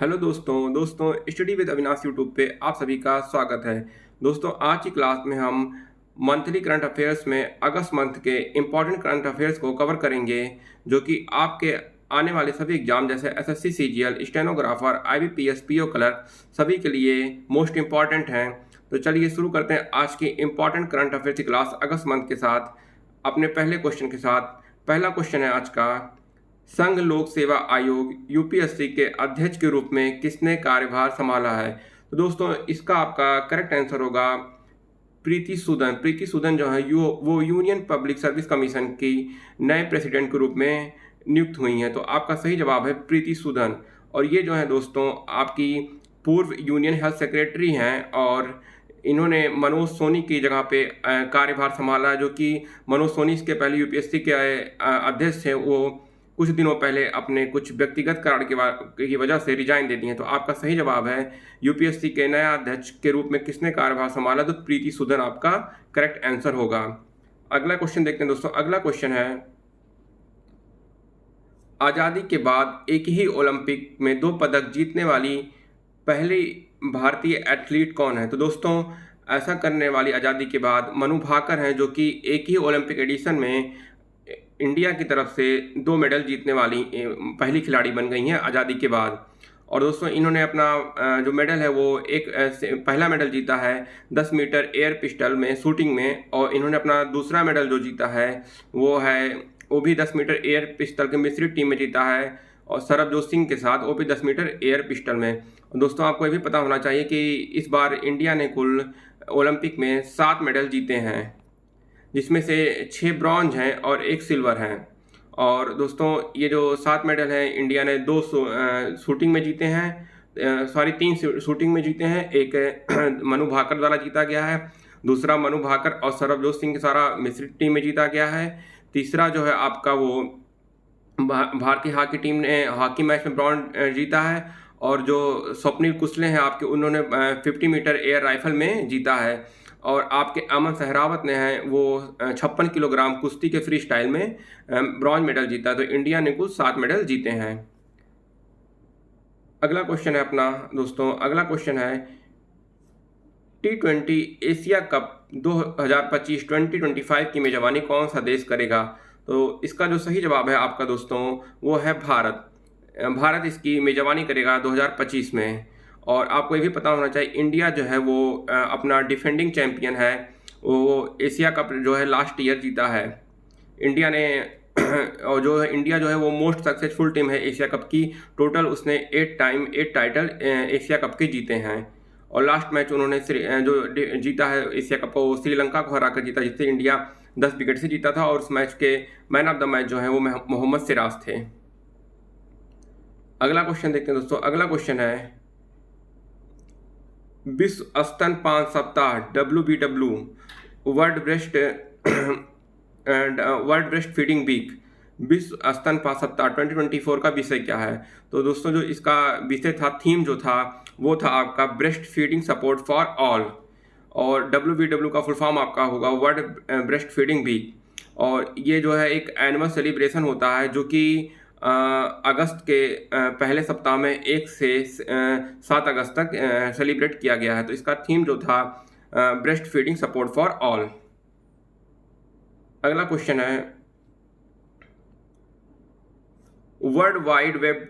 Hello दोस्तों study with Avinash YouTube पे आप सभी का स्वागत है। दोस्तों आज की क्लास में हम मंथली करंट अफेयर्स में अगस्त मंथ के इम्पॉर्टेंट करंट अफेयर्स को कवर करेंगे, जो कि आपके आने वाले सभी एग्जाम जैसे SSC CGL, stenographer, IBPS, PO clerk सभी के लिए मोस्ट इम्पॉर्टेंट हैं। तो चलिए शुरू करते हैं आज की इम्पॉर्टेंट करंट अफेयर्स की क्लास अगस्त मंथ के साथ अपने पहले क्वेश्चन के साथ। पहला क्वेश्चन है आज का, संघ लोक सेवा आयोग यूपीएससी के अध्यक्ष के रूप में किसने कार्यभार संभाला है? तो दोस्तों इसका आपका करेक्ट आंसर होगा प्रीति सूदन। प्रीति सूदन जो है वो यूनियन पब्लिक सर्विस कमीशन की नए प्रेसिडेंट के रूप में नियुक्त हुई हैं। तो आपका सही जवाब है प्रीति सूदन। और ये जो है दोस्तों आपकी पूर्व यूनियन हेल्थ सेक्रेटरी हैं और इन्होंने मनोज सोनी की जगह पे कार्यभार संभाला, जो कि मनोज सोनी इसके पहले यूपीएससी के अध्यक्ष थे। वो कुछ दिनों पहले अपने कुछ व्यक्तिगत कारण की वजह से रिजाइन दे दिए हैं। तो आपका सही जवाब है यूपीएससी के नया अध्यक्ष के रूप में किसने कार्यभार संभाला? तो प्रीति सूदन आपका करेक्ट आंसर होगा। अगला क्वेश्चन देखते हैं दोस्तों। अगला क्वेश्चन है, आज़ादी के बाद एक ही ओलंपिक में 2 पदक जीतने वाली पहली भारतीय एथलीट कौन है? तो दोस्तों ऐसा करने वाली आज़ादी के बाद मनु भाकर हैं, जो कि एक ही ओलंपिक एडिशन में इंडिया की तरफ से 2 मेडल जीतने वाली पहली खिलाड़ी बन गई हैं आज़ादी के बाद। और दोस्तों इन्होंने अपना जो मेडल है वो पहला मेडल जीता है 10 मीटर एयर पिस्टल में शूटिंग में, और इन्होंने अपना दूसरा मेडल जो जीता है वो भी 10 मीटर एयर पिस्टल के मिश्रित टीम में जीता है, और सरबजोत सिंह के साथ वो भी 10 मीटर एयर पिस्टल में। और दोस्तों आपको ये भी पता होना चाहिए कि इस बार इंडिया ने कुल ओलंपिक में 7 मेडल जीते हैं, जिसमें से 6 ब्रॉन्ज हैं और 1 सिल्वर हैं। और दोस्तों ये जो 7 मेडल हैं, इंडिया ने 2 शूटिंग में जीते हैं, 3 शूटिंग में जीते हैं। एक मनु भाकर द्वारा जीता गया है, दूसरा मनु भाकर और सरबजोत सिंह के सारा मिश्रित टीम में जीता गया है, तीसरा जो है आपका वो भारतीय हॉकी टीम ने हॉकी मैच में ब्रॉन्ज जीता है, और जो स्वप्निल कुशले हैं आपके, उन्होंने 50 मीटर एयर राइफल में जीता है, और आपके अमन सहरावत ने हैं वो 56 किलोग्राम कुश्ती के फ्री स्टाइल में ब्रॉन्ज मेडल जीता। तो इंडिया ने कुल 7 मेडल जीते हैं। अगला क्वेश्चन है अपना दोस्तों, अगला क्वेश्चन है T20 एशिया कप 2025 2025 की मेजबानी कौन सा देश करेगा? तो इसका जो सही जवाब है आपका दोस्तों वो है भारत। भारत इसकी मेजबानी करेगा 2025 में। और आपको ये भी पता होना चाहिए इंडिया जो है वो अपना डिफेंडिंग चैंपियन है, वो एशिया कप जो है लास्ट ईयर जीता है इंडिया ने। और जो है इंडिया जो है वो मोस्ट सक्सेसफुल टीम है एशिया कप की। टोटल उसने 8 टाइटल एशिया कप के जीते हैं, और लास्ट मैच उन्होंने जो जीता है एशिया कप को, वो श्रीलंका को हरा कर जीता, जिससे इंडिया 10 विकेट से जीता था। और उस मैच के मैन ऑफ द मैच जो है वो मोहम्मद सिराज थे। अगला क्वेश्चन देखते हैं दोस्तों। अगला क्वेश्चन है, विश्व स्तनपान सप्ताह WBW world breastfeeding week, विश्व स्तनपान सप्ताह 2024 का विषय क्या है? तो दोस्तों जो इसका विषय था, थीम जो था वो था आपका breast feeding support for all, और WBW का फुल फॉर्म आपका होगा वर्ल्ड ब्रेस्ट फीडिंग वीक। और ये जो है एक एनुअल सेलिब्रेशन होता है, जो कि अगस्त के पहले सप्ताह में 1 से 7 अगस्त तक सेलिब्रेट किया गया है। तो इसका थीम जो था breast feeding support for all. अगला क्वेश्चन है, वर्ल्ड वाइड वेब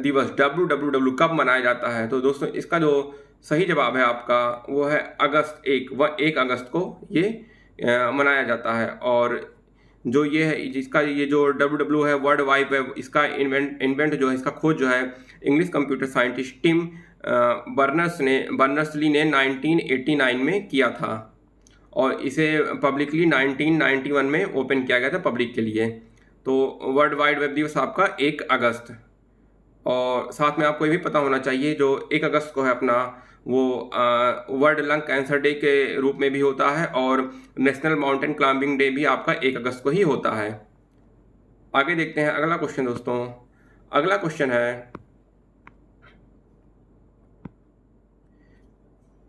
दिवस WWW कब मनाया जाता है? तो दोस्तों इसका जो सही जवाब है आपका वो है अगस्त 1 अगस्त को ये मनाया जाता है। और जो ये है, जिसका ये जो WW है वर्ल्ड वाइड वेब, इसका इन्वेंट जो है, इसका खोज जो है English computer scientist Tim Berners-Lee ने 1989 में किया था, और इसे पब्लिकली 1991 में ओपन किया गया था पब्लिक के लिए। तो वर्ल्ड वाइड वेब दिवस आपका 1 अगस्त। और साथ में आपको ये भी पता होना चाहिए जो 1 अगस्त को है अपना वो वर्ल्ड लंग कैंसर डे के रूप में भी होता है, और नेशनल माउंटेन क्लाइंबिंग डे भी आपका 1 अगस्त को ही होता है। आगे देखते हैं अगला क्वेश्चन दोस्तों। अगला क्वेश्चन है,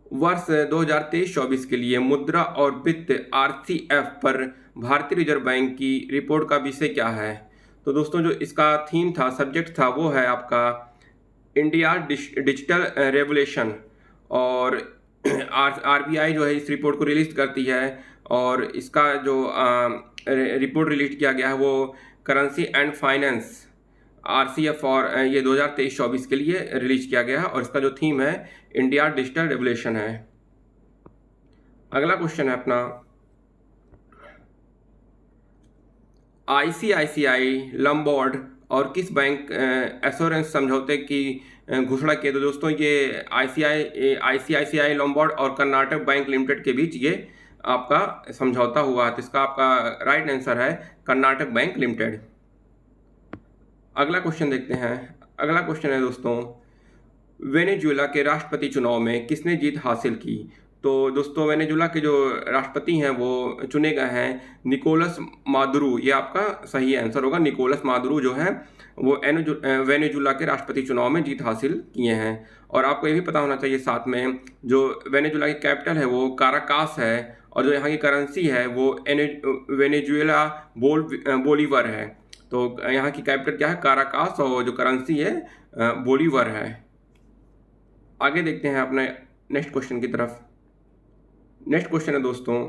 वर्ष 2023-24 के लिए मुद्रा और वित्त RCF पर भारतीय रिजर्व बैंक की रिपोर्ट का विषय क्या है? तो दोस्तों जो इसका थीम था, सब्जेक्ट था, वो है आपका इंडिया डिजिटल रेवोल्यूशन। और आरबीआई जो है इस रिपोर्ट को रिलीज करती है, और इसका जो रिपोर्ट रिलीज किया गया है वो करेंसी एंड फाइनेंस आरसीएफ और ये 2023-24 के लिए रिलीज किया गया है, और इसका जो थीम है इंडिया डिजिटल रेवोल्यूशन है। अगला क्वेश्चन है अपना, आईसीआईसीआई लॉम्बार्ड और किस बैंक एश्योरेंस समझौते की घोषणा की? तो दोस्तों ये आईसीआईसीआई लॉम्बार्ड और कर्नाटक बैंक लिमिटेड के बीच ये आपका समझौता हुआ, तो इसका आपका राइट आंसर है कर्नाटक बैंक लिमिटेड। अगला क्वेश्चन देखते हैं। अगला क्वेश्चन है दोस्तों, वेनेजुएला के राष्ट्रपति चुनाव में किसने जीत हासिल की? तो दोस्तों वेनेजुएला के जो राष्ट्रपति हैं वो चुने गए हैं निकोलस मादुरो, ये आपका सही आंसर होगा। निकोलस मादुरो जो है वो वेनेजुएला के राष्ट्रपति चुनाव में जीत हासिल किए हैं। और आपको ये भी पता होना चाहिए साथ में, जो वेनेजुएला की कैपिटल है वो काराकास है, और जो यहाँ की करेंसी है वो वेनेजुएला बोलीवर है। तो यहाँ की कैपिटल क्या है? काराकास, और जो करेंसी है बोलीवर है। आगे देखते हैं अपने नेक्स्ट क्वेश्चन की तरफ। नेक्स्ट क्वेश्चन है दोस्तों,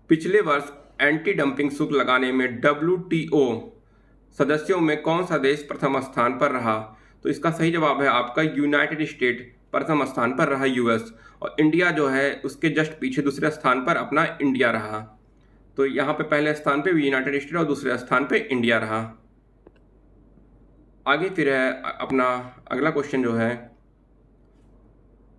पिछले वर्ष एंटी डंपिंग शुल्क लगाने में WTO सदस्यों में कौन सा देश प्रथम स्थान पर रहा? तो इसका सही जवाब है आपका यूनाइटेड स्टेट प्रथम स्थान पर रहा, यूएस। और इंडिया जो है उसके जस्ट पीछे दूसरे स्थान पर अपना इंडिया रहा। तो यहाँ पे पहले स्थान पे यूनाइटेड स्टेट और दूसरे स्थान पे इंडिया रहा। आगे फिर है अपना अगला क्वेश्चन जो है,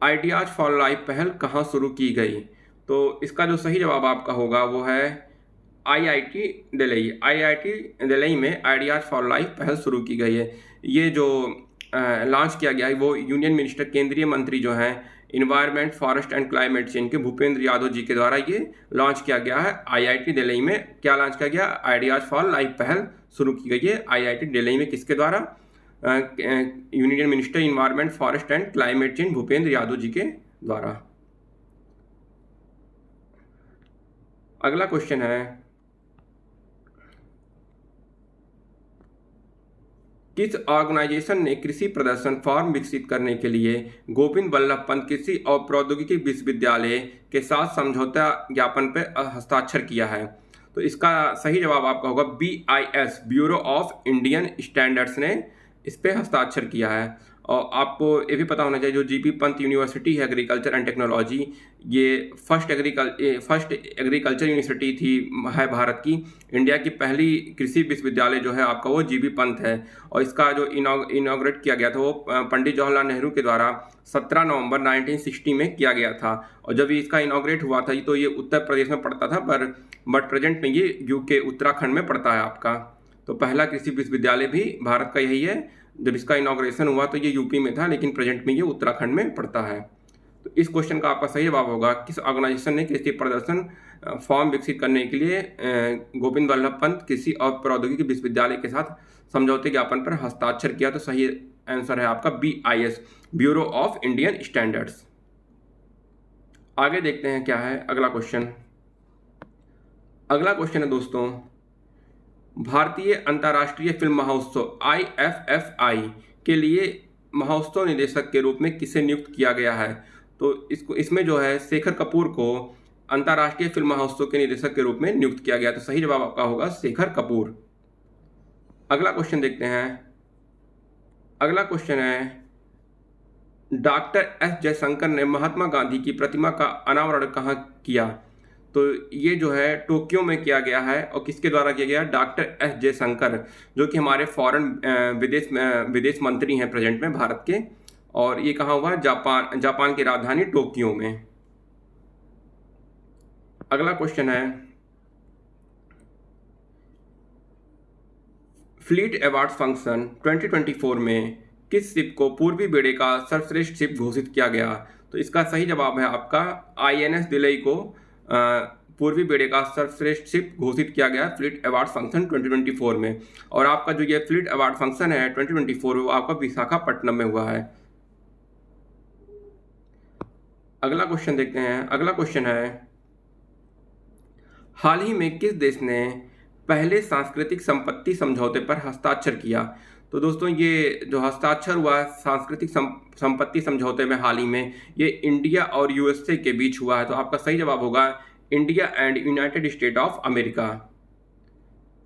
आइडियाज फॉर लाइफ पहल कहाँ शुरू की गई? तो इसका जो सही जवाब आपका होगा वो है आईआईटी दिल्ली। आईआईटी दिल्ली में आइडियाज फॉर लाइफ पहल शुरू की गई है। ये जो लॉन्च किया गया है वो यूनियन मिनिस्टर, केंद्रीय मंत्री जो हैं environment, forest and climate change के भूपेंद्र यादव जी के द्वारा ये लॉन्च किया गया है। आईआईटी दिल्ली में क्या लॉन्च किया गया? आइडियाज फॉर लाइफ पहल शुरू की गई है आईआईटी दिल्ली में। किसके द्वारा? Union minister environment, forest and climate change Bhupender Yadav ji के द्वारा। अगला क्वेश्चन है, किस ऑर्गेनाइजेशन ने कृषि प्रदर्शन फॉर्म विकसित करने के लिए गोविंद वल्लभ पंत कृषि और प्रौद्योगिकी विश्वविद्यालय के साथ समझौता ज्ञापन पर हस्ताक्षर किया है? तो इसका सही जवाब आपका होगा BIS, bureau of Indian standards ने इस पर हस्ताक्षर किया है। और आपको ये भी पता होना चाहिए, जो GP पंत यूनिवर्सिटी है एग्रीकल्चर एंड टेक्नोलॉजी, ये फर्स्ट एग्रीकल्चर यूनिवर्सिटी थी है भारत की। इंडिया की पहली कृषि विश्वविद्यालय जो है आपका वो GP पंत है। और इसका जो इनॉग्रेट किया गया था वो पंडित जवाहरलाल नेहरू के द्वारा 17 नवंबर 1960 में किया गया था। और जब इसका इनॉग्रेट हुआ था तो ये उत्तर प्रदेश में पड़ता था, बट प्रेजेंट में ये UK उत्तराखंड में पड़ता है आपका। तो पहला कृषि विश्वविद्यालय भी भारत का यही है। जब इसका इनॉग्रेशन हुआ तो ये यूपी में था, लेकिन प्रेजेंट में ये उत्तराखंड में पड़ता है। तो इस क्वेश्चन का आपका सही जवाब होगा, किस ऑर्गेनाइजेशन ने कृषि प्रदर्शन फॉर्म विकसित करने के लिए गोविंद वल्लभ पंत कृषि और प्रौद्योगिकी विश्वविद्यालय के साथ समझौते ज्ञापन पर हस्ताक्षर किया? तो सही आंसर है आपका BIS, bureau of Indian standards. आगे देखते हैं क्या है अगला क्वेश्चन। अगला क्वेश्चन है दोस्तों, भारतीय अंतर्राष्ट्रीय फिल्म महोत्सव IFFI के लिए महोत्सव निदेशक के रूप में किसे नियुक्त किया गया है? तो इसमें जो है शेखर कपूर को अंतर्राष्ट्रीय फिल्म महोत्सव के निदेशक के रूप में नियुक्त किया गया। तो सही जवाब आपका होगा शेखर कपूर। अगला क्वेश्चन देखते हैं। अगला क्वेश्चन है, डॉक्टर S जयशंकर ने महात्मा गांधी की प्रतिमा का अनावरण कहाँ किया? तो ये जो है टोक्यो में किया गया है। और किसके द्वारा किया गया? डॉक्टर S जयशंकर, जो कि हमारे फॉरेन विदेश मंत्री हैं प्रेजेंट में भारत के। और ये कहाँ हुआ? जापान की राजधानी टोक्यो में। अगला क्वेश्चन है, फ्लीट अवार्ड फंक्शन 2024 में किस शिप को पूर्वी बेड़े का सर्वश्रेष्ठ शिप घोषित किया गया? तो इसका सही जवाब है आपका INS दिल्ली को पूर्वी बेड़े का सर्वश्रेष्ठ शिप घोषित किया गया फ्लीट अवार्ड फंक्शन 2024 में। और आपका जो ये फ्लीट अवार्ड फंक्शन है 2024 वो आपका विशाखापट्टनम में हुआ है। अगला क्वेश्चन देखते हैं। अगला क्वेश्चन है, हाल ही में किस देश ने पहले सांस्कृतिक संपत्ति समझौते पर हस्ताक्षर किया? तो दोस्तों ये जो हस्ताक्षर हुआ है सांस्कृतिक संपत्ति समझौते में हाल ही में, ये इंडिया और यूएसए के बीच हुआ है। तो आपका सही जवाब होगा India and United state of America.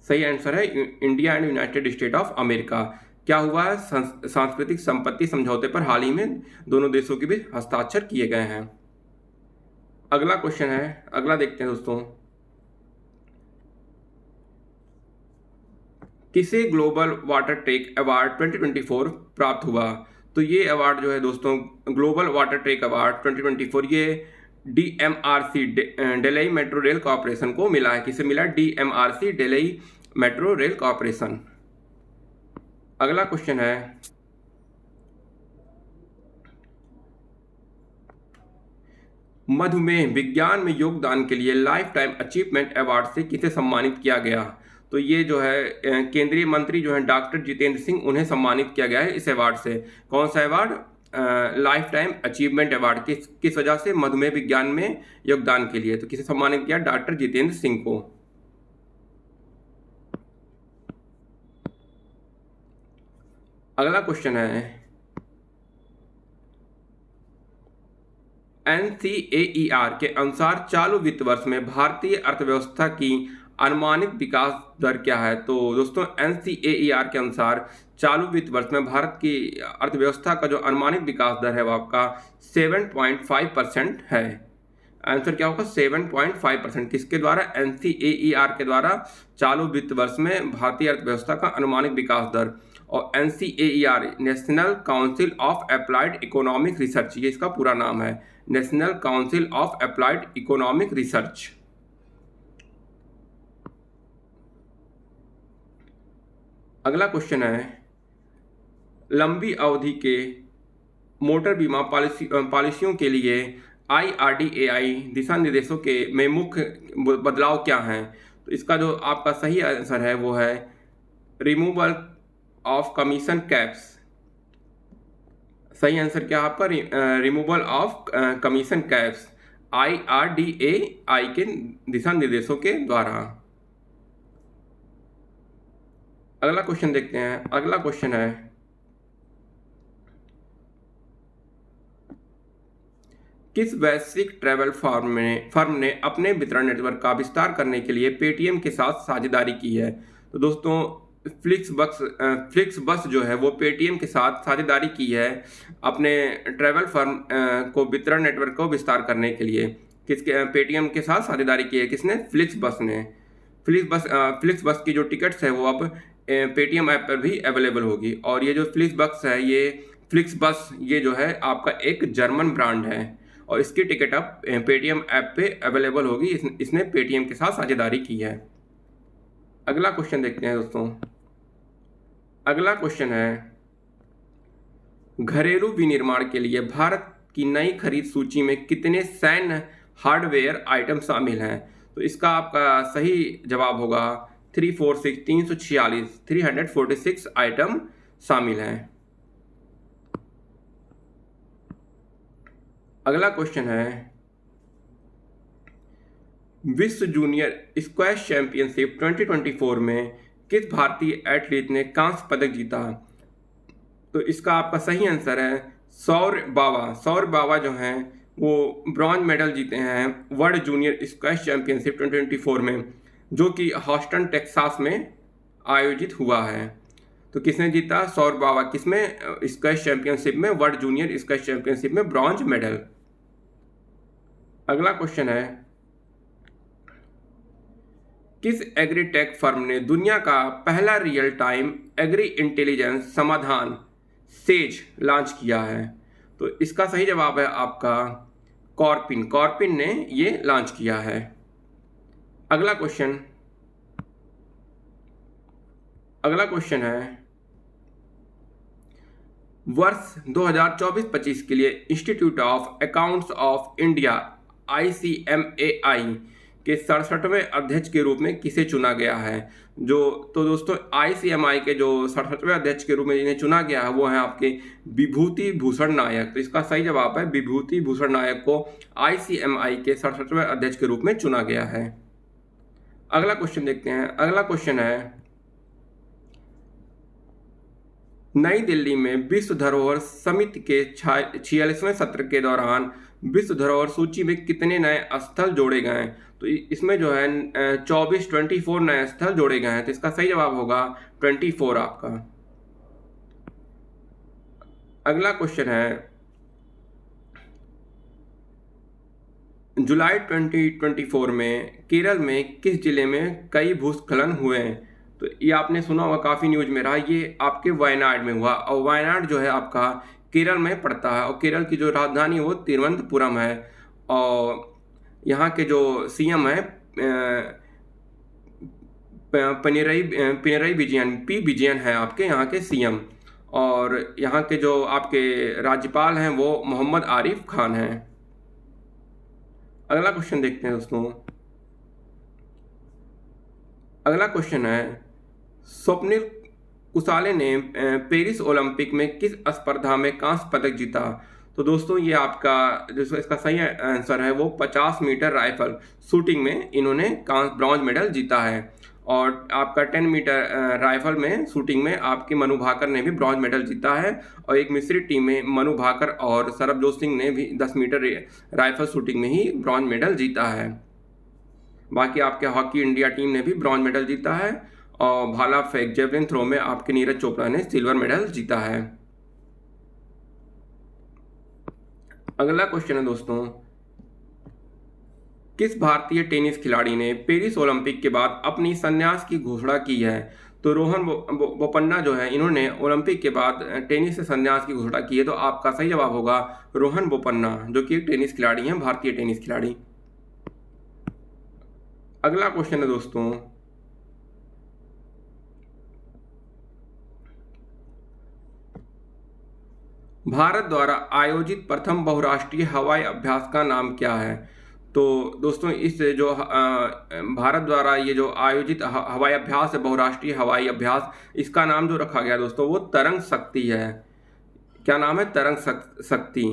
सही आंसर है India and United state of America. क्या हुआ है? सांस्कृतिक संपत्ति समझौते पर हाल ही में दोनों देशों के बीच हस्ताक्षर किए गए हैं। अगला क्वेश्चन है, अगला देखते हैं दोस्तों। किसे ग्लोबल वाटर टेक अवार्ड 2024 प्राप्त हुआ? तो ये अवार्ड जो है दोस्तों, ग्लोबल वाटर टेक अवार्ड 2024, ये DMRC Delhi metro rail corporation को मिला है। किसे मिला? DMRC Delhi metro rail corporation. अगला क्वेश्चन है, मधुमेह विज्ञान में योगदान के लिए लाइफ टाइम अचीवमेंट अवार्ड से किसे सम्मानित किया गया? तो ये जो है केंद्रीय मंत्री जो है डॉक्टर जितेंद्र सिंह, उन्हें सम्मानित किया गया है इस अवार्ड से। कौन सा award? Life time achievement award. किस वजह से? मधुमेह विज्ञान में योगदान के लिए। तो किसे सम्मानित किया? डॉक्टर जितेंद्र सिंह को। अगला क्वेश्चन है, NCAER के अनुसार चालू वित्त वर्ष में भारतीय अर्थव्यवस्था की अनुमानित विकास दर क्या है? तो दोस्तों NCAER के अनुसार चालू वित्त वर्ष में भारत की अर्थव्यवस्था का जो अनुमानित विकास दर है वो आपका 7.5% है। आंसर क्या होगा? 7.5%। किसके द्वारा? NCAER के द्वारा चालू वित्त वर्ष में भारतीय अर्थव्यवस्था का अनुमानित विकास दर। और NCAER national council of applied economic research, ये इसका पूरा नाम है, national council of applied economic research. अगला क्वेश्चन है, लंबी अवधि के मोटर बीमा पॉलिसियों के लिए IRDAI दिशा निर्देशों के में मुख्य बदलाव क्या हैं? तो इसका जो आपका सही आंसर है वो है रिमूवल ऑफ कमीशन कैप्स। सही आंसर क्या है आपका? Removal of commission caps, IRDAI के दिशा निर्देशों के द्वारा। अगला क्वेश्चन देखते हैं। अगला क्वेश्चन है, किस वैश्विक ट्रैवल फर्म ने अपने वितरण नेटवर्क का विस्तार करने के लिए पेटीएम के साथ साझेदारी की है? तो दोस्तों फ्लिक्स बस जो है वो पेटीएम के साथ साझेदारी की है अपने ट्रैवल फर्म को वितरण नेटवर्क को विस्तार करने के लिए। किसके? पेटीएम के साथ साझेदारी की है किसने? फ्लिक्स बस ने। फ्लिक्स बस की जो टिकट्स है वो अब पेटीएम ऐप पर भी अवेलेबल होगी। और ये जो फ्लिक्स बस है, ये फ्लिक्स बस ये जो है आपका एक जर्मन ब्रांड है और इसकी टिकट अब पेटीएम ऐप पे अवेलेबल होगी। इसने पेटीएम के साथ साझेदारी की है। अगला क्वेश्चन देखते हैं दोस्तों। अगला क्वेश्चन है, घरेलू विनिर्माण के लिए भारत की नई खरीद सूची में कितने सैन्य हार्डवेयर आइटम शामिल हैं? तो इसका आपका सही जवाब होगा 346 आइटम शामिल हैं। अगला क्वेश्चन है, विश्व जूनियर स्क्वैश चैंपियनशिप 2024 में किस भारतीय एथलीट ने कांस्य पदक जीता? तो इसका आपका सही आंसर है सौरभ बावा। सौरभ बावा जो हैं वो ब्रॉन्ज मेडल जीते हैं वर्ल्ड जूनियर स्क्वैश चैंपियनशिप 2024 में, जो कि हॉस्टन टेक्सास में आयोजित हुआ है। तो किसने जीता? सौरभ बावा। किसमें? स्क्वैश चैंपियनशिप में, वर्ल्ड जूनियर स्क्वैश चैंपियनशिप में ब्रॉन्ज मेडल। अगला क्वेश्चन है, किस एग्रीटेक फर्म ने दुनिया का पहला रियल टाइम एग्री इंटेलिजेंस समाधान सेज लॉन्च किया है? तो इसका सही जवाब है आपका कॉर्पिन। कॉर्पिन ने ये लॉन्च किया है। अगला क्वेश्चन है, वर्ष 2024-25 के लिए institute of accounts of India ICMAI के 67वें अध्यक्ष के रूप में किसे चुना गया है? तो दोस्तों ICMAI के जो 67वें अध्यक्ष के रूप में जिन्हें चुना गया है वो है आपके विभूति भूषण नायक। तो इसका सही जवाब है विभूति भूषण नायक को ICMAI के 67वें अध्यक्ष के रूप में चुना गया है। अगला क्वेश्चन देखते हैं। अगला क्वेश्चन है, नई दिल्ली में विश्व धरोहर समिति के 46वें सत्र के दौरान विश्व धरोहर सूची में कितने नए स्थल जोड़े गए हैं? तो इसमें जो है 24 नए स्थल जोड़े गए हैं। तो इसका सही जवाब होगा 24 आपका। अगला क्वेश्चन है, जुलाई 2024 में केरल में किस जिले में कई भूस्खलन हुए हैं? तो ये आपने सुना होगा, काफ़ी न्यूज में रहा। ये आपके वायनाड में हुआ, और वायनाड जो है आपका केरल में पड़ता है, और केरल की जो राजधानी है वो तिरुवनंतपुरम है। और यहाँ के जो सीएम है पिनरई विजयन, पी विजयन है आपके यहाँ के सीएम। और यहाँ के जो आपके राज्यपाल हैं वो मोहम्मद आरिफ खान हैं। अगला क्वेश्चन देखते हैं दोस्तों। अगला क्वेश्चन है, स्वप्निल कुसाले ने पेरिस ओलंपिक में किस स्पर्धा में कांस्य पदक जीता? तो दोस्तों ये आपका जो इसका सही आंसर है वो 50 मीटर राइफल शूटिंग में इन्होंने ब्रॉन्ज मेडल जीता है। और आपका 10 मीटर राइफल में शूटिंग में आपके मनु भाकर ने भी ब्रॉन्ज मेडल जीता है। और एक मिश्रित टीम में मनु भाकर और सरबजोत सिंह ने भी 10 मीटर राइफल शूटिंग में ही ब्रॉन्ज मेडल जीता है। बाकी आपके हॉकी इंडिया टीम ने भी ब्रॉन्ज मेडल जीता है। और भाला फेंक जेवलिन थ्रो में आपके नीरज चोपड़ा ने सिल्वर मेडल जीता है। अगला क्वेश्चन है दोस्तों, किस भारतीय टेनिस खिलाड़ी ने पेरिस ओलंपिक के बाद अपनी संन्यास की घोषणा की है? तो रोहन बोपन्ना जो है इन्होंने ओलंपिक के बाद टेनिस से संन्यास की घोषणा की है। तो आपका सही जवाब होगा रोहन बोपन्ना, जो कि एक टेनिस खिलाड़ी हैं, भारतीय टेनिस खिलाड़ी। अगला क्वेश्चन है दोस्तों, भारत द्वारा आयोजित प्रथम बहुराष्ट्रीय हवाई अभ्यास का नाम क्या है? तो दोस्तों इस जो भारत द्वारा ये जो आयोजित हवाई अभ्यास है, बहुराष्ट्रीय हवाई अभ्यास, इसका नाम जो रखा गया दोस्तों वो तरंग शक्ति है। क्या नाम है? तरंग शक्ति।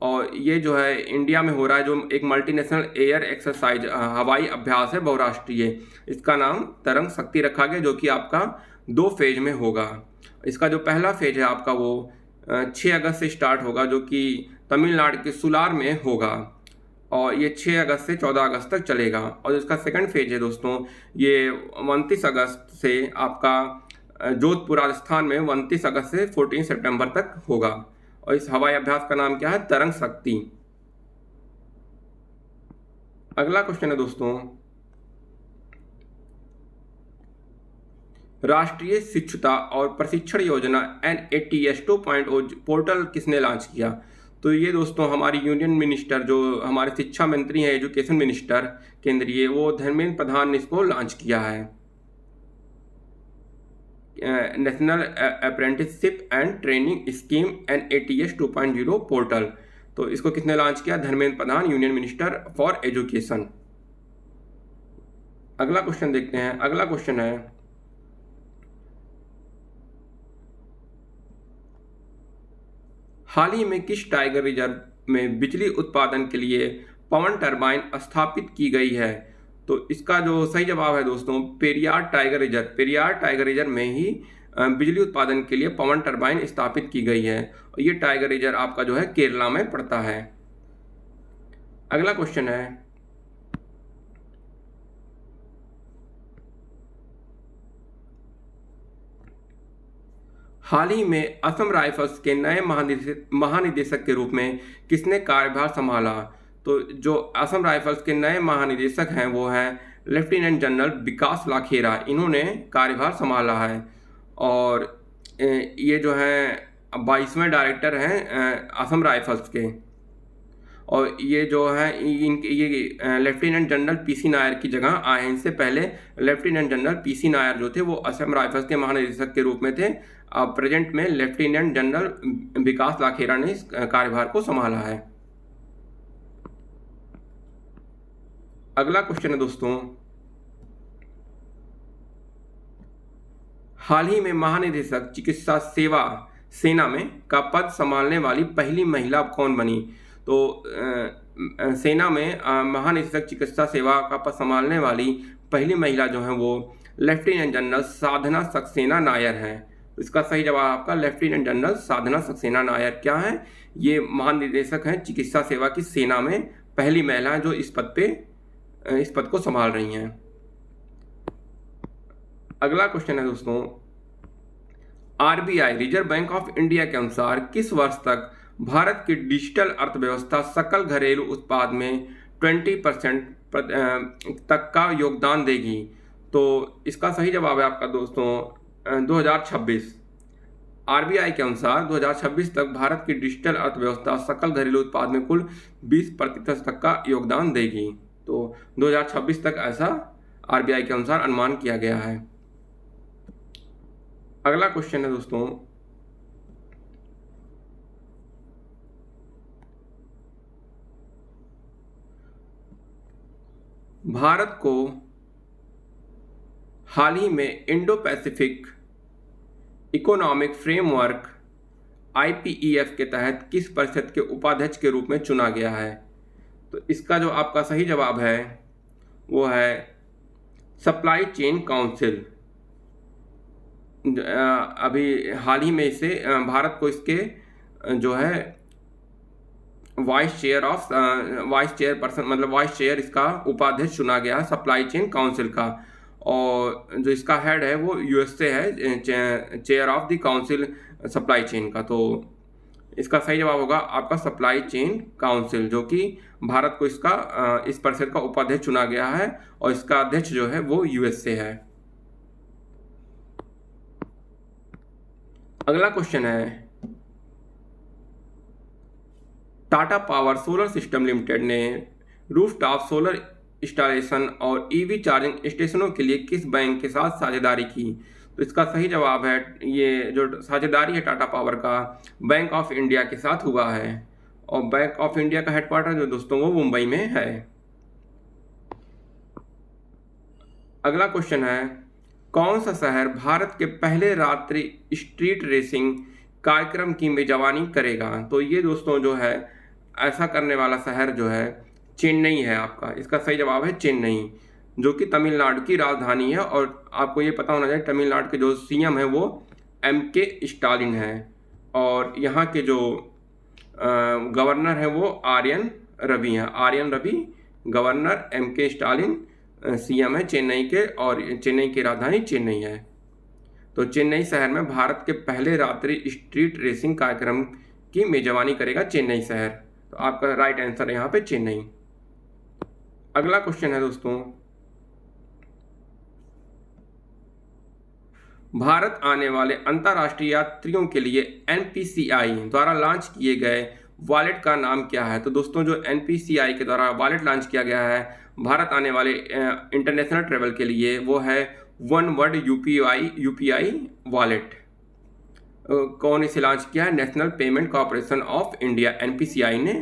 और ये जो है इंडिया में हो रहा है, जो एक मल्टीनेशनल एयर एक्सरसाइज हवाई अभ्यास है बहुराष्ट्रीय, इसका नाम तरंग शक्ति रखा गया, जो कि आपका 2 फेज में होगा। इसका जो पहला फेज है आपका वो 6 अगस्त से स्टार्ट होगा, जो कि तमिलनाडु के सुलार में होगा। और ये 6 अगस्त से 14 अगस्त तक चलेगा। और इसका सेकंड फेज है दोस्तों, ये 29 अगस्त से आपका जोधपुर राजस्थान में 29 अगस्त से 14 सितंबर तक होगा। और इस हवाई अभ्यास का नाम क्या है? तरंग शक्ति। अगला क्वेश्चन है दोस्तों, राष्ट्रीय शिक्षुता और प्रशिक्षण योजना NATS 2.0 पोर्टल किसने लॉन्च किया? तो ये दोस्तों हमारी यूनियन मिनिस्टर, जो हमारे शिक्षा मंत्री हैं, एजुकेशन मिनिस्टर केंद्रीय, वो धर्मेंद्र प्रधान ने इसको लॉन्च किया है। National apprenticeship and training scheme NATS 2.0 portal. तो इसको किसने लॉन्च किया? Dharmendra Pradhan, union minister for education. अगला क्वेश्चन देखते हैं। अगला क्वेश्चन है, हाल ही में किस टाइगर रिजर्व में बिजली उत्पादन के लिए पवन टरबाइन स्थापित की गई है? तो इसका जो सही जवाब है दोस्तों पेरियार टाइगर रिजर्व में ही बिजली उत्पादन के लिए पवन टरबाइन स्थापित की गई है। और ये टाइगर रिजर्व आपका जो है केरला में पड़ता है। अगला क्वेश्चन है, हाल ही में असम राइफल्स के नए महानिदेशक के रूप में किसने कार्यभार संभाला? तो जो असम राइफल्स के नए महानिदेशक हैं वो हैं लेफ्टिनेंट जनरल विकास लाखेरा, इन्होंने कार्यभार संभाला है। और ये जो हैं 22वें डायरेक्टर हैं असम राइफल्स के। और ये जो है ये लेफ्टिनेंट जनरल PC नायर की जगह आए हैं। इससे पहले लेफ्टिनेंट जनरल PC नायर जो थे वो असम राइफल्स के महानिदेशक के रूप में थे। अब प्रेजेंट में लेफ्टिनेंट जनरल विकास लाखेरा ने इस कार्यभार को संभाला है। अगला क्वेश्चन है दोस्तों, हाल ही में महानिदेशक चिकित्सा सेवा सेना में का पद संभालने वाली पहली महिला कौन बनी? तो सेना में महानिदेशक चिकित्सा सेवा का पद संभालने वाली पहली महिला जो है वो लेफ्टिनेंट जनरल साधना सक्सेना नायर हैं। तो इसका सही जवाब आपका लेफ्टिनेंट जनरल साधना सक्सेना नायर क्या है, ये महानिदेशक हैं चिकित्सा सेवा की सेना में, पहली महिला जो इस पद को संभाल रही हैं। अगला क्वेश्चन है दोस्तों, RBI reserve bank of India के अनुसार किस वर्ष तक भारत की डिजिटल अर्थव्यवस्था सकल घरेलू उत्पाद में 20% तक का योगदान देगी? तो इसका सही जवाब है आपका दोस्तों 2026। आरबीआई के अनुसार 2026 तक भारत की डिजिटल अर्थव्यवस्था सकल घरेलू उत्पाद में कुल 20% तक का योगदान देगी। तो 2026 तक ऐसा आरबीआई के अनुसार अनुमान किया गया है। अगला क्वेश्चन है दोस्तों, भारत को हाल ही में Indo Pacific economic framework IPEF के तहत किस परिषद के उपाध्यक्ष के रूप में चुना गया है? तो इसका जो आपका सही जवाब है वो है सप्लाई चेन काउंसिल। अभी हाल ही में इसे भारत को इसके जो है वाइस चेयरपर्सन मतलब वाइस चेयर इसका उपाध्यक्ष चुना गया सप्लाई चेन काउंसिल का, और जो इसका हेड है वो USA है, chair of the council supply chain का। तो इसका सही जवाब होगा आपका सप्लाई चेन काउंसिल, जो कि भारत को इसका इस परिषद का उपाध्यक्ष चुना गया है और इसका अध्यक्ष जो है वो USA है। अगला क्वेश्चन है, Tata power solar system limited ने रूफटॉप सोलर इंस्टॉलेशन और EV चार्जिंग स्टेशनों के लिए किस बैंक के साथ साझेदारी की? तो इसका सही जवाब है, ये जो साझेदारी है टाटा पावर का बैंक ऑफ इंडिया के साथ हुआ है, और बैंक ऑफ इंडिया का हेडक्वार्टर जो दोस्तों वो मुंबई में है। अगला क्वेश्चन है, कौन सा शहर भारत के पहले रात्रि स्ट्रीट रेसिंग कार्यक्रम की मेजबानी करेगा? तो ये दोस्तों जो है ऐसा करने वाला शहर जो है चेन्नई है आपका। इसका सही जवाब है चेन्नई, जो कि तमिलनाडु की राजधानी है, और आपको ये पता होना चाहिए तमिलनाडु के जो CM है वो MK स्टालिन है, और यहाँ के जो गवर्नर है वो आर्यन रवि हैं। R N Ravi governor, MK Stalin CM है चेन्नई के, और चेन्नई की राजधानी चेन्नई है। तो चेन्नई शहर में भारत के पहले रात्रि स्ट्रीट रेसिंग कार्यक्रम की मेजबानी करेगा चेन्नई शहर। तो आपका राइट आंसर है यहाँ पे चेन्नई। अगला क्वेश्चन है दोस्तों, भारत आने वाले अंतर्राष्ट्रीय यात्रियों के लिए NPCI द्वारा लॉन्च किए गए वॉलेट का नाम क्या है? तो दोस्तों जो NPCI के द्वारा वॉलेट लॉन्च किया गया है भारत आने वाले इंटरनेशनल ट्रेवल के लिए वो है वन वर्ड UPI वॉलेट। कौन इसे लॉन्च किया है? National payment corporation of India NPCI ने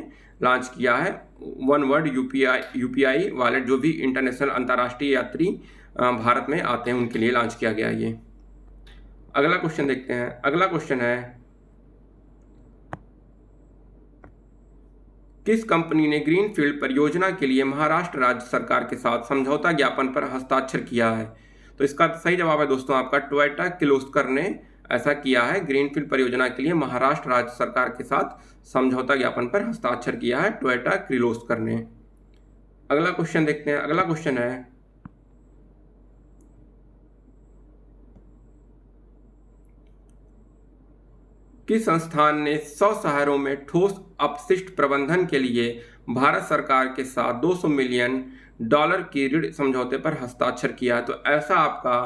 लॉन्च किया है वन वर्ड UPI वॉलेट, जो भी इंटरनेशनल अंतर्राष्ट्रीय यात्री भारत में आते हैं उनके लिए लॉन्च किया गया ये। अगला क्वेश्चन देखते हैं। अगला क्वेश्चन है, किस कंपनी ने ग्रीनफील्ड परियोजना के लिए महाराष्ट्र राज्य सरकार के साथ समझौता ज्ञापन पर हस्ताक्षर किया है? तो इसका सही जवाब है दोस्तों आपका टोयोटा किर्लोस्कर ने ऐसा किया है। ग्रीनफील्ड परियोजना के लिए महाराष्ट्र राज्य सरकार के साथ समझौता ज्ञापन पर हस्ताक्षर किया है टोयोटा किर्लोस्कर ने। अगला क्वेश्चन देखते हैं। अगला क्वेश्चन है, किस संस्थान ने 100 शहरों में ठोस अपशिष्ट प्रबंधन के लिए भारत सरकार के साथ $200 मिलियन की ऋण समझौते पर हस्ताक्षर किया? तो ऐसा आपका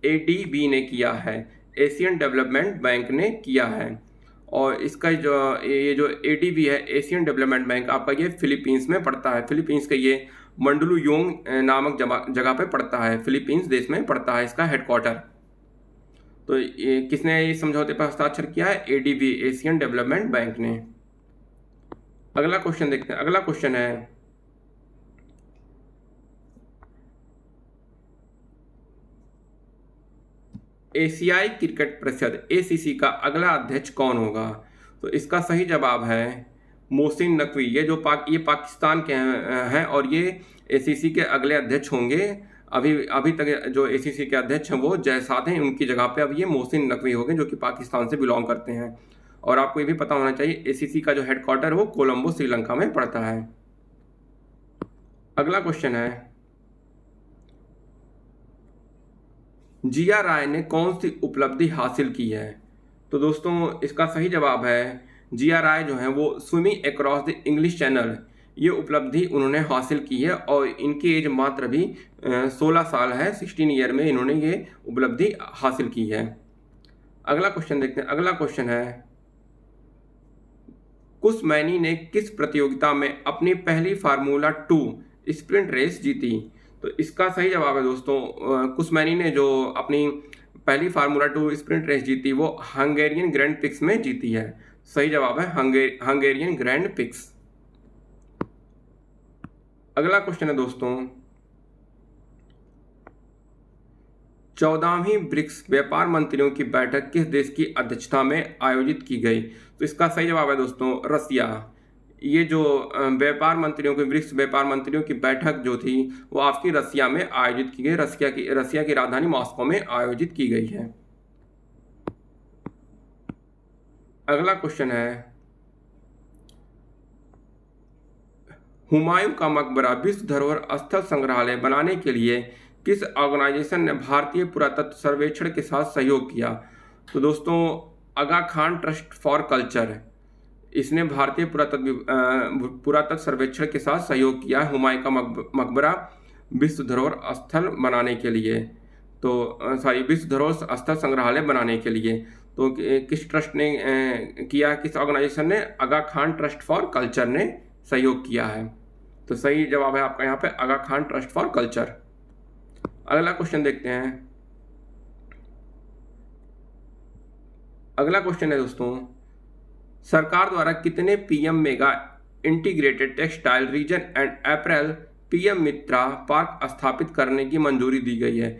ADB ने किया है, एशियन डेवलपमेंट बैंक ने किया है। और इसका जो ये जो ADB है एशियन डेवलपमेंट बैंक आपका ये फिलीपींस में पड़ता है। फिलीपींस का ये मंडलुयोंग नामक जगह पे पड़ता है, फिलीपींस देश में पड़ता है इसका हेडक्वार्टर। तो ये किसने इस समझौते पर हस्ताक्षर किया है? ADB एशियन डेवलपमेंट बैंक ने। अगला क्वेश्चन देखते हैं। अगला क्वेश्चन है, एशियाई क्रिकेट परिषद ACC का अगला अध्यक्ष कौन होगा? तो इसका सही जवाब है मोहसिन नकवी। ये जो पाकिस्तान के हैं और ये ACC के अगले अध्यक्ष होंगे अभी अभी तक जो एसीसी के अध्यक्ष हैं वो जयसाद हैं, उनकी जगह पे अब ये मोहसिन नकवी हो गए जो कि पाकिस्तान से बिलोंग करते हैं। और आपको ये भी पता होना चाहिए एसीसी का जो हेडक्वार्टर है वो कोलंबो श्रीलंका में पड़ता है। अगला क्वेश्चन है, जिया राय ने कौन सी उपलब्धि हासिल की है? तो दोस्तों इसका सही जवाब है, जिया राय जो है वो swimming across the English channel, ये उपलब्धि उन्होंने हासिल की है और इनकी एज मात्र भी 16 साल है। 16 ईयर में इन्होंने ये उपलब्धि हासिल की है। अगला क्वेश्चन देखते हैं। अगला क्वेश्चन है, कुश मैनी ने किस प्रतियोगिता में अपनी पहली फार्मूला 2 स्प्रिंट रेस जीती? तो इसका सही जवाब है दोस्तों, कुश मैनी ने जो अपनी पहली फार्मूला 2 स्प्रिंट रेस जीती वो हंगेरियन ग्रैंड प्रिक्स में जीती है। सही जवाब है हंगेरियन ग्रैंड प्रिक्स। अगला क्वेश्चन है दोस्तों, 14वीं ब्रिक्स व्यापार मंत्रियों की बैठक किस देश की अध्यक्षता में आयोजित की गई? तो इसका सही जवाब है दोस्तों रसिया। ये जो व्यापार मंत्रियों की ब्रिक्स व्यापार मंत्रियों की बैठक जो थी वो आपकी रसिया में आयोजित की गई। रसिया की राजधानी मॉस्को में आयोजित की गई है। अगला क्वेश्चन है, हुमायूं का मकबरा विश्व धरोहर स्थल संग्रहालय बनाने के लिए किस ऑर्गेनाइजेशन ने भारतीय पुरातत्व सर्वेक्षण के साथ सहयोग किया? तो दोस्तों आगा खान ट्रस्ट फॉर कल्चर, इसने भारतीय पुरातत्व सर्वेक्षण के साथ सहयोग किया है हुमायूं का मकबरा विश्व धरोहर स्थल बनाने के लिए। तो विश्व धरोहर स्थल संग्रहालय बनाने के लिए। तो किस ट्रस्ट ने किया, किस ऑर्गेनाइजेशन ने? आगा खान ट्रस्ट फॉर कल्चर ने सहयोग किया है। तो सही जवाब है आपका यहाँ पे आगा खान ट्रस्ट फॉर कल्चर। अगला क्वेश्चन देखते हैं। अगला क्वेश्चन है दोस्तों, सरकार द्वारा कितने PM mega integrated textile reason and April PM Mitra park स्थापित करने की मंजूरी दी गई है?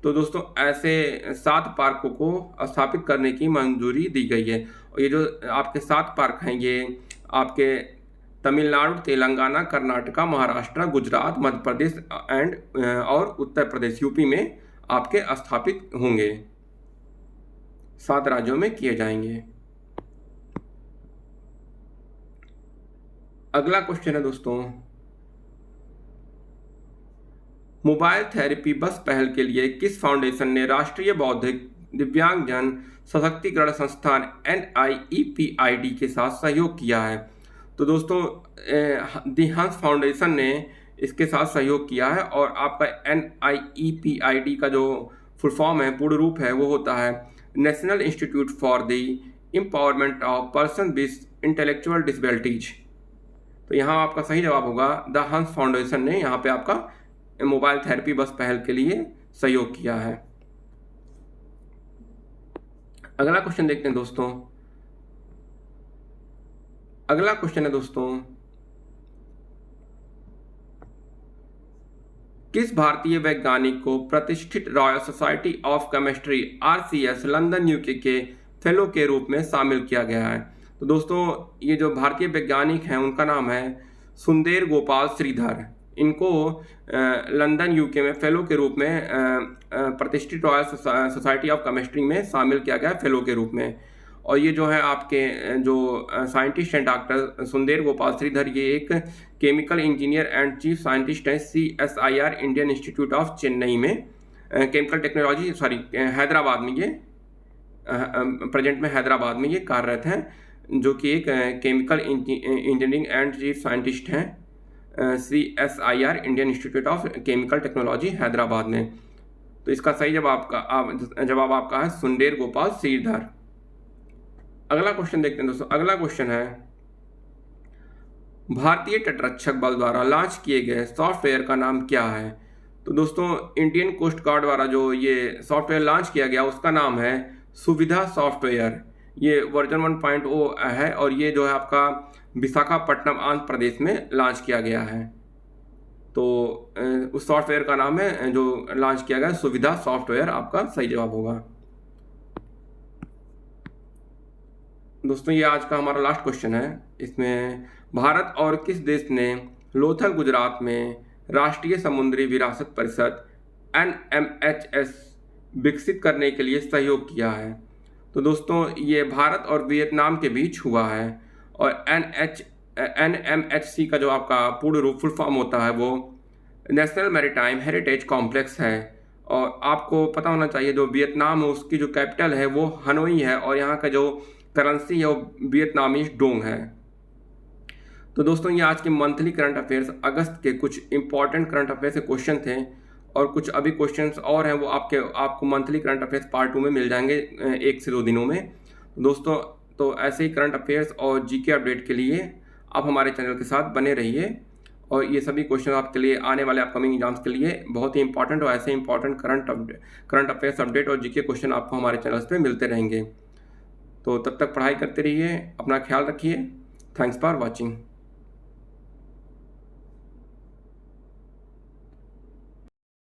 तो दोस्तों ऐसे 7 पार्कों को स्थापित करने की मंजूरी दी गई है। और ये जो आपके 7 पार्क हैं ये आपके तमिलनाडु, तेलंगाना, कर्नाटका, महाराष्ट्र, गुजरात, मध्य प्रदेश और उत्तर प्रदेश यूपी में आपके स्थापित होंगे। 7 राज्यों में किए जाएंगे। अगला क्वेश्चन है दोस्तों, मोबाइल थेरेपी बस पहल के लिए किस फाउंडेशन ने राष्ट्रीय बौद्धिक दिव्यांगजन सशक्तिकरण संस्थान NIEPID के साथ सहयोग किया है? तो दोस्तों दी हंस फाउंडेशन ने इसके साथ सहयोग किया है और आपका NIEPID का जो फुल फॉर्म है, पूर्ण रूप है, वो होता है national institute for the empowerment of person with intellectual disabilities. तो यहाँ आपका सही जवाब होगा द हंस फाउंडेशन ने यहाँ पे आपका मोबाइल थेरेपी बस पहल के लिए सहयोग किया है। अगला क्वेश्चन देखते हैं दोस्तों। अगला क्वेश्चन है दोस्तों, किस भारतीय वैज्ञानिक को प्रतिष्ठित royal society of chemistry RCS London UK के फेलो के रूप में शामिल किया गया है? तो दोस्तों ये जो भारतीय वैज्ञानिक हैं उनका नाम है सुंदर गोपाल श्रीधर। इनको लंदन यूके में फेलो के रूप में प्रतिष्ठित रॉयल सोसाइटी ऑफ केमिस्ट्री में शामिल किया गया फेलो के रूप में। और ये जो है आपके जो साइंटिस्ट हैं डॉक्टर सुंदर गोपाल श्रीधर, ये एक chemical engineer and chief scientist हैं CSIR Indian institute of Chennai में केमिकल टेक्नोलॉजी हैदराबाद में, ये प्रेजेंट में हैदराबाद में ये कार्यरत हैं, जो कि एक chemical engineering and chief scientist हैं CSIR Indian institute of chemical technology Hyderabad में। तो इसका सही जवाब आपका है सुंदर गोपाल श्रीधर। अगला क्वेश्चन देखते हैं दोस्तों। अगला क्वेश्चन है, भारतीय तटरक्षक बल द्वारा लॉन्च किए गए सॉफ्टवेयर का नाम क्या है? तो दोस्तों इंडियन कोस्ट गार्ड द्वारा जो ये सॉफ्टवेयर लॉन्च किया गया उसका नाम है सुविधा सॉफ्टवेयर। ये वर्जन 1.0 है और ये जो है आपका विशाखापट्टनम आंध्र प्रदेश में लॉन्च किया गया है। तो उस सॉफ्टवेयर का नाम है जो लॉन्च किया गया सुविधा सॉफ्टवेयर, आपका सही जवाब होगा। दोस्तों ये आज का हमारा लास्ट क्वेश्चन है। इसमें भारत और किस देश ने लोथल गुजरात में राष्ट्रीय समुद्री विरासत परिषद NMHS विकसित करने के लिए सहयोग किया है। तो दोस्तों ये भारत और वियतनाम के बीच हुआ है। और NMHC का जो आपका पूर्ण रूप फुल फॉर्म होता है वो नेशनल मैरीटाइम हेरिटेज कॉम्प्लेक्स है। और आपको पता होना चाहिए जो वियतनाम है उसकी जो कैपिटल है वो हनोई है और यहाँ का जो करेंसी है वो वियतनामीज डोंग है। तो दोस्तों ये आज के मंथली करंट अफेयर्स अगस्त के कुछ इंपॉर्टेंट करंट अफेयर्स के क्वेश्चन थे। और कुछ अभी क्वेश्चंस और हैं वो आपको मंथली करंट अफेयर्स पार्ट 2 में मिल जाएंगे 1 से 2 दिनों में। दोस्तों तो ऐसे ही करंट अफेयर्स और जीके अपडेट के लिए आप हमारे चैनल के साथ बने रहिए। और ये सभी क्वेश्चन आपके लिए आने वाले अपकमिंग एग्जाम्स के लिए बहुत ही इंपॉर्टेंट और ऐसे इंपॉर्टेंट करंट अफेयर्स अपडेट और जीके क्वेश्चन आपको हमारे चैनल्स पे मिलते रहेंगे। तो तब तक पढ़ाई करते रहिए, अपना ख्याल रखिए। Thanks for watching.